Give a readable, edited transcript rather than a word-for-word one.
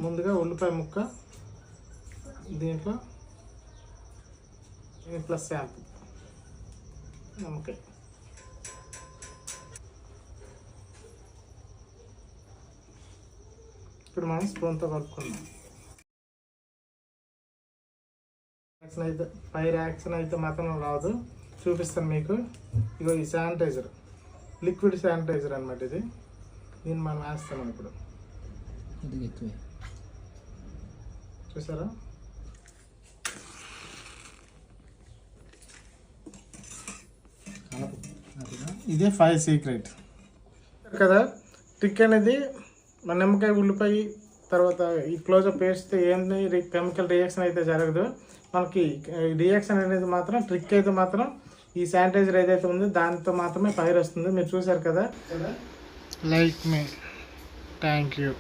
ముందుగా ఉల్లిపాయ ముక్క, దీంట్లో ప్లస్ షాంపూ, నిమ్మకాయ. ఇప్పుడు మనం స్పూన్తో కలుపుకుందాం. ఫైర్ యాక్షన్ అయితే మాత్రం రాదు, చూపిస్తాను మీకు. ఇగో ఈ శానిటైజర్, లిక్విడ్ శానిటైజర్ అనమాట ఇది. దీన్ని మనం వేస్తాం ఇప్పుడు. చూసారా? ఇదే 5 సీక్రెట్ కదా. ట్రిక్ అనేది మన నిమ్మకాయ, ఉల్లిపాయ తర్వాత ఈ క్లోజప్ వేస్తే ఏంది కెమికల్ రియాక్షన్ అయితే జరగదు. మనకి రియాక్షన్ అనేది మాత్రం, ట్రిక్ అయితే మాత్రం ఈ శానిటైజర్ ఏదైతే ఉందో దాంతో మాత్రమే ఫైర్ వస్తుంది. మీరు చూసారు కదా. Like me, thank you.